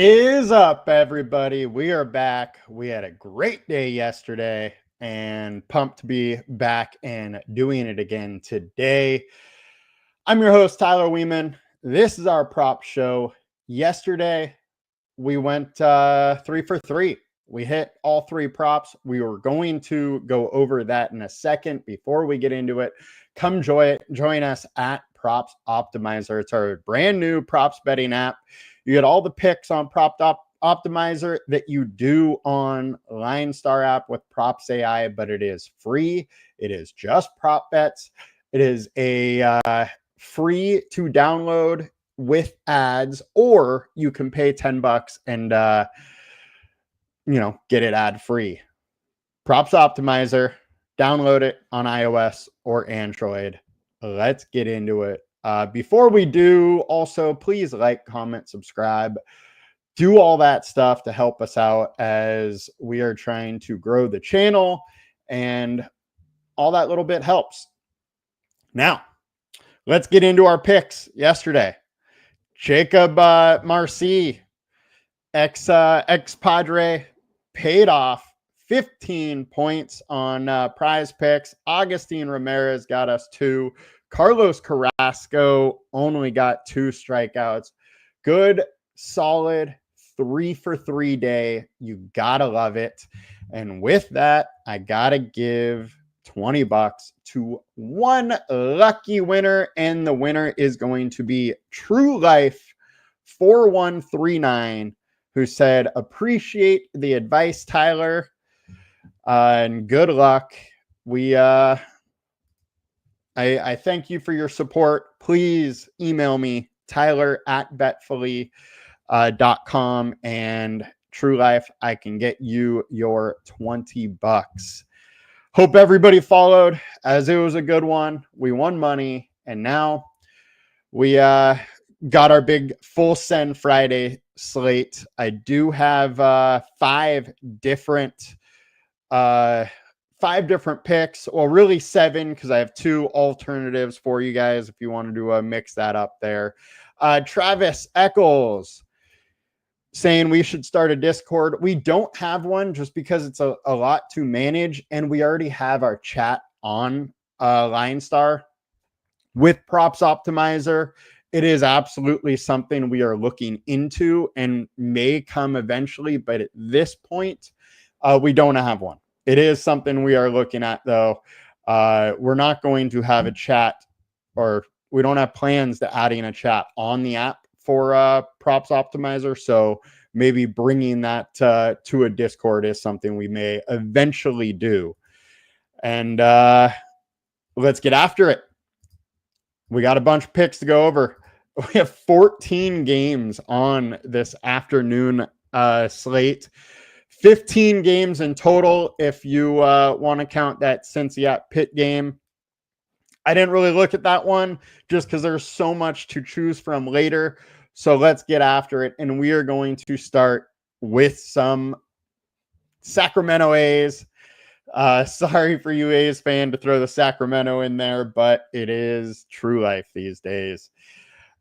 Is up, everybody? We are back. We had a great day yesterday and pumped to be back and doing it again today. I'm your host, Tyler Wiemann. This is our prop show. Yesterday, we went 3 for 3. We hit all 3 props. We were going to go over that in a second. Before we get into it, come join us at Props Optimizer. It's our brand new props betting app. You get all the picks on Prop Optimizer that you do on LineStar app with Props AI, but it is free. It is just prop bets. It is a free to download with ads, or you can pay $10 and get it ad free. Props Optimizer. Download it on iOS or Android. Let's get into it. Before we do, also, please like, comment, subscribe. Do all that stuff to help us out as we are trying to grow the channel, and all that little bit helps. Now, let's get into our picks yesterday. Jacob Marcy, ex-Padre, paid off 15 points on PrizePicks. Augustine Ramirez got us 2. Carlos Carrasco only got 2 strikeouts. Good, solid 3 for 3 day. You gotta love it. And with that, I gotta give $20 to one lucky winner, and the winner is going to be True Life 4139, who said, "Appreciate the advice, Tyler, and good luck." I thank you for your support. Please email me, tyler@betfully.com, and True Life, I can get you your $20. Hope everybody followed, as it was a good one. We won money, and now we got our big full send Friday slate. I do have 5 different picks, or really 7, because I have 2 alternatives for you guys if you want to do a mix that up there. Travis Eccles saying we should start a Discord. We don't have one just because it's a lot to manage, and we already have our chat on LineStar with Props Optimizer. It is absolutely something we are looking into and may come eventually, but at this point, we don't have one. It is something we are looking at, though. We're not going to have a chat, or we don't have plans to adding a chat on the app for Props Optimizer. So maybe bringing that to a Discord is something we may eventually do. And let's get after it. We got a bunch of picks to go over. We have 14 games on this afternoon slate. 15 games in total if you want to count that Cincy Pitt game. I didn't really look at that one just because there's so much to choose from later. So let's get after it. And we are going to start with some Sacramento A's. Sorry for you A's fan to throw the Sacramento in there, but it is True Life these days.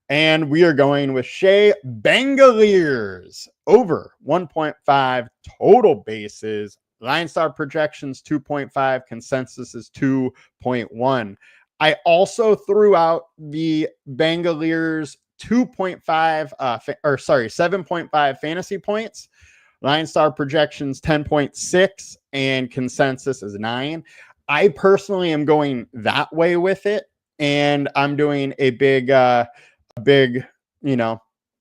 And we are going with Shea Langeliers over 1.5 total bases. LineStar projections 2.5, consensus is 2.1. I also threw out the Langeliers 7.5 fantasy points. LineStar projections 10.6 and consensus is 9. I personally am going that way with it, and I'm doing a big,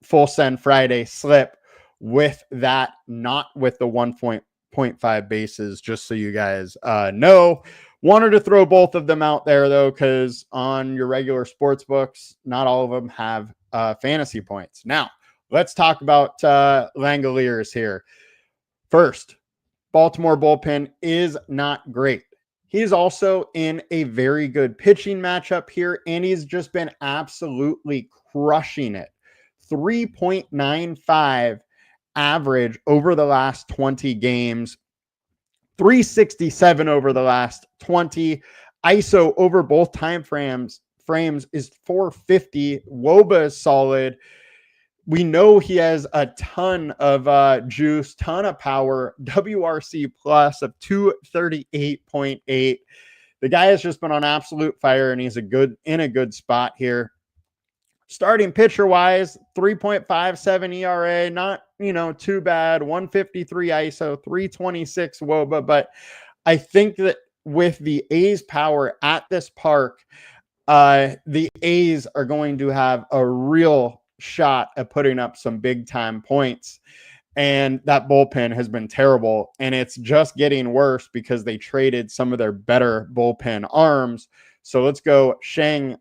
full send Friday slip with that, not with the 1.5 bases, just so you guys know. Wanted to throw both of them out there, though, because on your regular sports books, not all of them have fantasy points. Now, let's talk about Langeliers here. First, Baltimore bullpen is not great. He's also in a very good pitching matchup here, and he's just been absolutely crushing it. 3.95 average over the last 20 games, 367 over the last 20. ISO over both time frames is 450. WOBA is solid. We know he has a ton of juice, ton of power, WRC plus of 238.8. The guy has just been on absolute fire, and he's in a good spot here. Starting pitcher wise, 3.57 ERA, not, too bad. 153 ISO, 326 WOBA. But I think that with the A's power at this park, the A's are going to have a real shot at putting up some big time points. And that bullpen has been terrible, and it's just getting worse because they traded some of their better bullpen arms. So let's go Shea,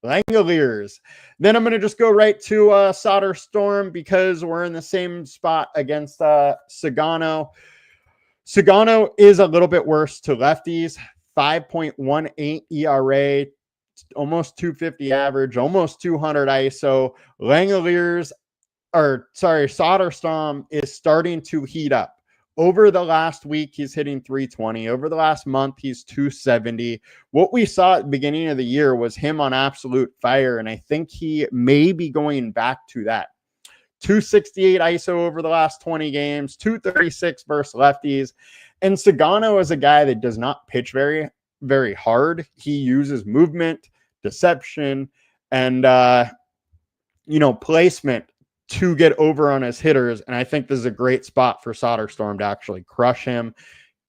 Langeliers. Then I'm going to just go right to Soderstrom because we're in the same spot against Sagano. Sagano is a little bit worse to lefties. 5.18 ERA, almost 250 average, almost 200 ISO. Soderstrom is starting to heat up. Over the last week, he's hitting 320. Over the last month, he's 270. What we saw at the beginning of the year was him on absolute fire, and I think he may be going back to that. 268 ISO over the last 20 games, 236 versus lefties. And Sagano is a guy that does not pitch very, very hard. He uses movement, deception, and, placement to get over on his hitters. And I think this is a great spot for Soderstrom to actually crush him.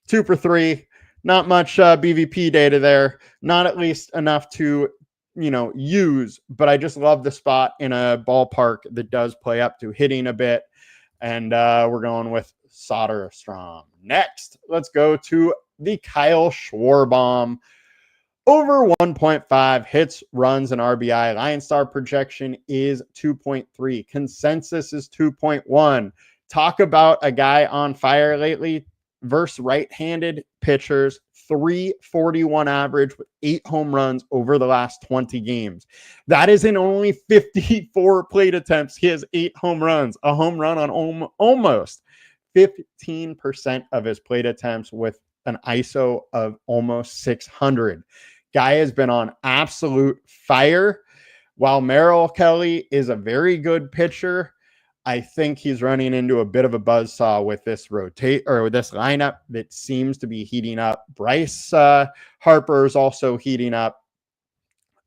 2 for 3, not much BVP data there, not at least enough to, use, but I just love the spot in a ballpark that does play up to hitting a bit. And we're going with Soderstrom. Next, let's go to the Kyle Schwarber. Over 1.5 hits, runs, and RBI. LineStar projection is 2.3. Consensus is 2.1. Talk about a guy on fire lately versus right-handed pitchers. 341 average with 8 home runs over the last 20 games. That is in only 54 plate attempts. He has 8 home runs, a home run on almost 15% of his plate attempts with an ISO of almost 600. Guy has been on absolute fire. While Merrill Kelly is a very good pitcher, I think he's running into a bit of a buzzsaw with this this lineup that seems to be heating up. Bryce Harper is also heating up.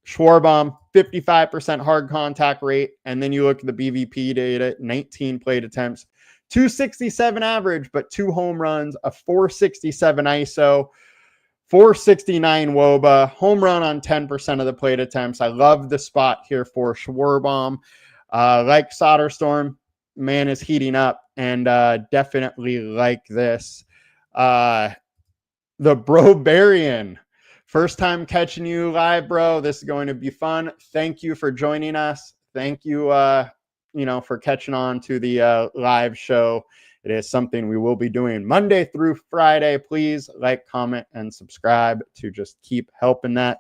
Schwarber, 55% hard contact rate. And then you look at the BVP data, 19 plate attempts, 267 average, but 2 home runs, a 467 ISO, 469 WOBA, home run on 10% of the plate attempts. I love the spot here for Schwarber. Like Soderstrom, man is heating up, and definitely like this. The Brobarian. First time catching you live, bro. This is going to be fun. Thank you for joining us. Thank you, for catching on to the live show. It is something we will be doing Monday through Friday. Please like, comment, and subscribe to just keep helping that.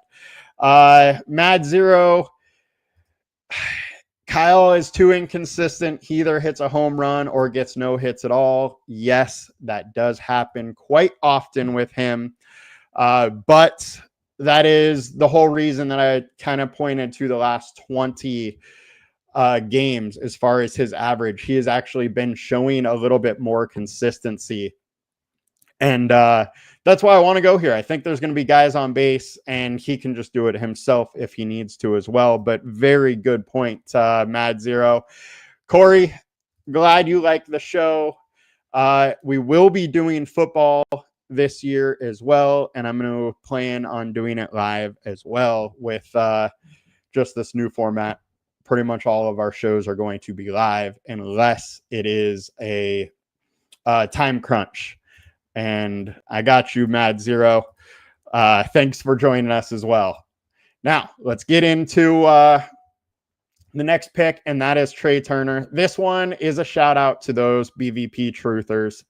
Mad Zero. Kyle is too inconsistent. He either hits a home run or gets no hits at all. Yes, that does happen quite often with him. But that is the whole reason that I kind of pointed to the last 20 games as far as his average. He has actually been showing a little bit more consistency. And that's why I want to go here. I think there's going to be guys on base, and he can just do it himself if he needs to as well. But very good point, Mad Zero. Corey, glad you like the show. We will be doing football this year as well, and I'm going to plan on doing it live as well with just this new format. Pretty much all of our shows are going to be live unless it is a time crunch. And I got you, Mad Zero. Thanks for joining us as well. Now, let's get into the next pick, and that is Trea Turner. This one is a shout out to those BVP truthers.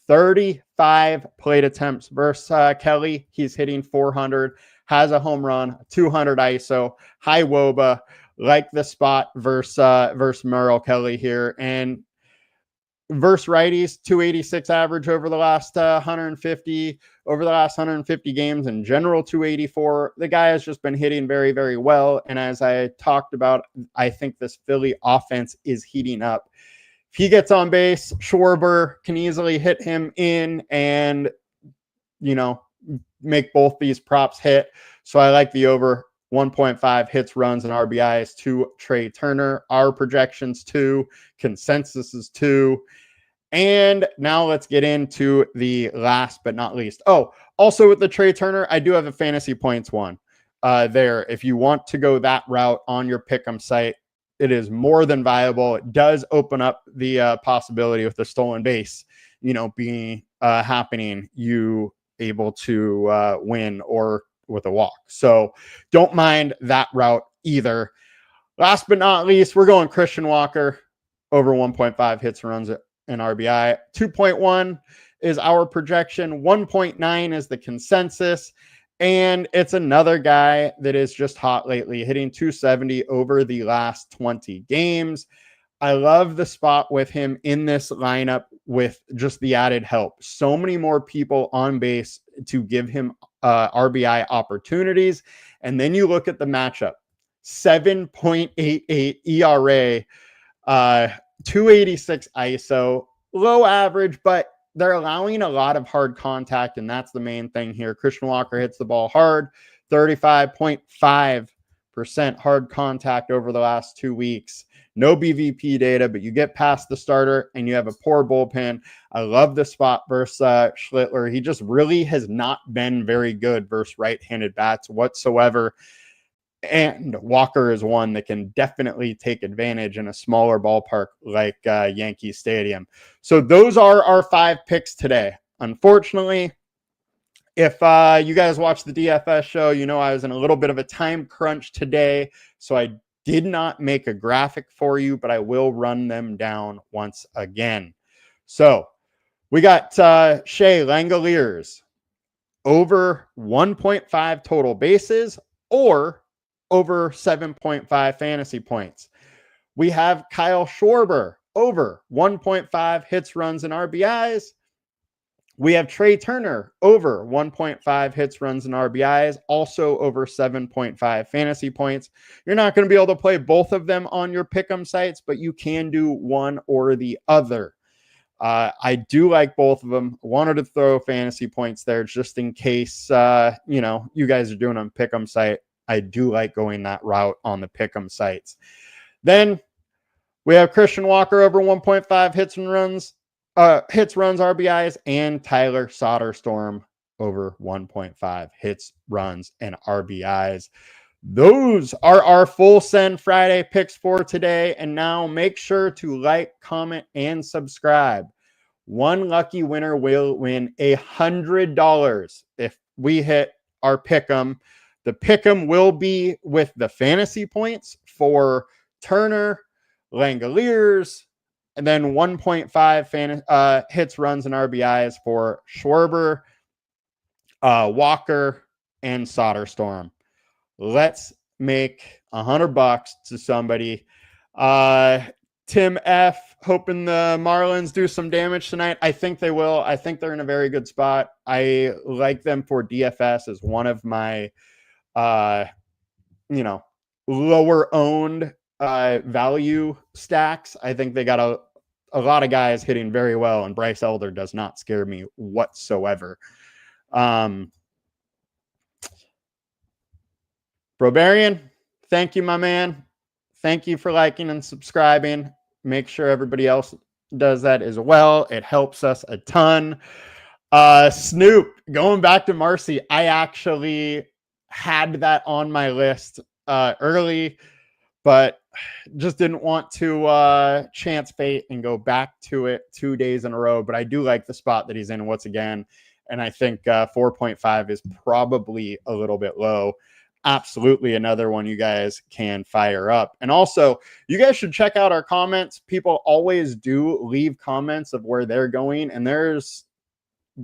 35 plate attempts versus Kelly. He's hitting 400, has a home run, 200 ISO, high WOBA. Like the spot versus Merrill Kelly here. And versus righties, 286 average over the last 150 games. In general, 284. The guy has just been hitting very, very well. And as I talked about, I think this Philly offense is heating up. If he gets on base, Schwarber can easily hit him in and, make both these props hit. So I like the over 1.5 hits, runs, and RBIs to Trea Turner. Our projections 2, consensus is 2. And now let's get into the last but not least. Oh, also with the Trea Turner, I do have a fantasy points one there. If you want to go that route on your pick'em site, it is more than viable. It does open up the possibility with the stolen base, being happening, you able to win or with a walk. So don't mind that route either. Last but not least, we're going Christian Walker over 1.5 hits, runs, and RBI. 2.1 is our projection. 1.9 is the consensus. And it's another guy that is just hot lately, hitting 270 over the last 20 games. I love the spot with him in this lineup with just the added help. So many more people on base to give him RBI opportunities. And then you look at the matchup, 7.88 ERA, 286 ISO, low average, but they're allowing a lot of hard contact, and that's the main thing here. Christian Walker hits the ball hard, 35.5% hard contact over the last 2 weeks. No BVP data, but you get past the starter and you have a poor bullpen. I love the spot versus Schlittler. He just really has not been very good versus right-handed bats whatsoever. And Walker is one that can definitely take advantage in a smaller ballpark like Yankee Stadium. So those are our 5 picks today. Unfortunately, if you guys watched the DFS show, I was in a little bit of a time crunch today. So I did not make a graphic for you, but I will run them down once again. So we got Shea, Langeliers, over 1.5 total bases or over 7.5 fantasy points. We have Kyle Schwarber, over 1.5 hits, runs, and RBIs. We have Trea Turner, over 1.5 hits, runs, and RBIs, also over 7.5 fantasy points. You're not going to be able to play both of them on your pick'em sites, but you can do one or the other. I do like both of them. Wanted to throw fantasy points there just in case, you guys are doing on pick'em site. I do like going that route on the pick'em sites. Then we have Christian Walker over 1.5 hits, runs, RBIs, and Tyler Soderstrom over 1.5 hits, runs, and RBIs. Those are our full send Friday picks for today. And now make sure to like, comment, and subscribe. One lucky winner will win $100 if we hit our pick'em. The pick'em will be with the fantasy points for Turner, Langeliers, and then 1.5 hits, runs, and RBIs for Schwarber, Walker, and Soderstrom. Let's make $100 to somebody. Tim F, hoping the Marlins do some damage tonight. I think they will. I think they're in a very good spot. I like them for DFS as one of my lower owned value stacks. I think they got a lot of guys hitting very well, and Bryce Elder does not scare me whatsoever. Brobarian, thank you, my man. Thank you for liking and subscribing. Make sure everybody else does that as well. It helps us a ton. Snoop, going back to Marcy, I actually had that on my list early, but just didn't want to chance fate and go back to it 2 days in a row. But I do like the spot that he's in once again. And I think 4.5 is probably a little bit low. Absolutely another one you guys can fire up. And also, you guys should check out our comments. People always do leave comments of where they're going, and there's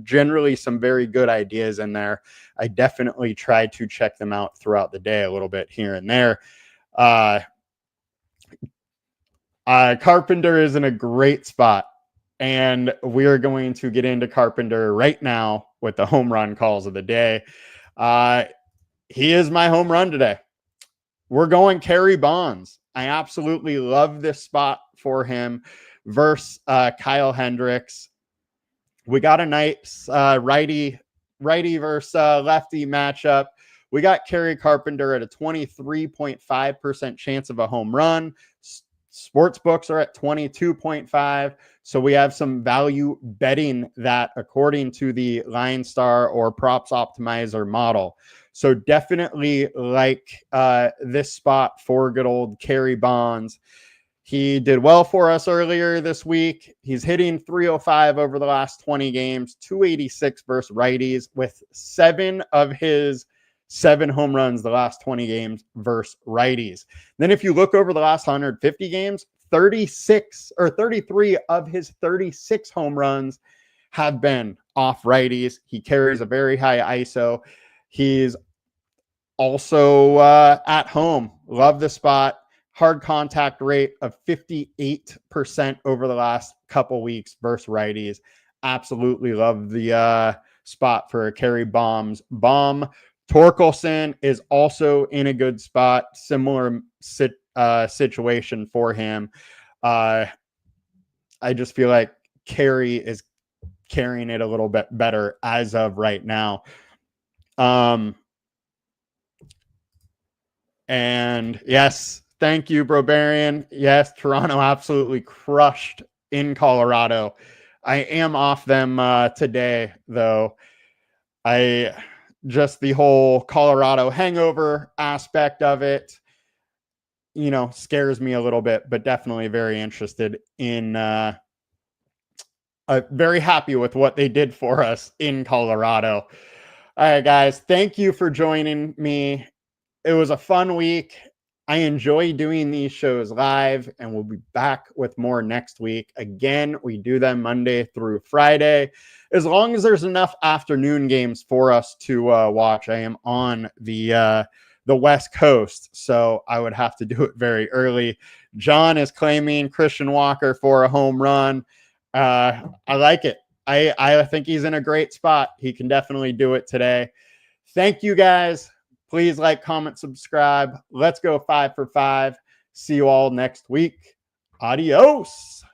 generally some very good ideas in there. I definitely try to check them out throughout the day a little bit here and there. Carpenter is in a great spot. And we're going to get into Carpenter right now with the home run calls of the day. He is my home run today. We're going Kerry Bonds. I absolutely love this spot for him versus Kyle Hendricks. We got a nice righty versus lefty matchup. We got Kerry Carpenter at a 23.5% chance of a home run. Sports books are at 22.5. So we have some value betting that according to the LineStar or Props Optimizer model. So definitely like this spot for good old Kerry Bonds. He did well for us earlier this week. He's hitting 305 over the last 20 games, 286 versus righties, with 7 of his 7 home runs the last 20 games versus righties. Then if you look over the last 150 games, 33 of his 36 home runs have been off righties. He carries a very high ISO. He's also at home. Love the spot. Hard contact rate of 58% over the last couple weeks versus righties. Absolutely love the spot for a Kerry Bomb. Torkelson is also in a good spot. Similar situation for him. I just feel like Kerry is carrying it a little bit better as of right now. And yes, thank you, Brobarian. Yes, Toronto absolutely crushed in Colorado. I am off them today, though. Just the whole Colorado hangover aspect of it, scares me a little bit, but definitely very interested in, very happy with what they did for us in Colorado. All right, guys, thank you for joining me. It was a fun week. I enjoy doing these shows live, and we'll be back with more next week. Again, we do them Monday through Friday. As long as there's enough afternoon games for us to watch. I am on the West Coast, so I would have to do it very early. John is claiming Christian Walker for a home run. I like it. I think he's in a great spot. He can definitely do it today. Thank you, guys. Please like, comment, subscribe. Let's go 5 for 5. See you all next week. Adios.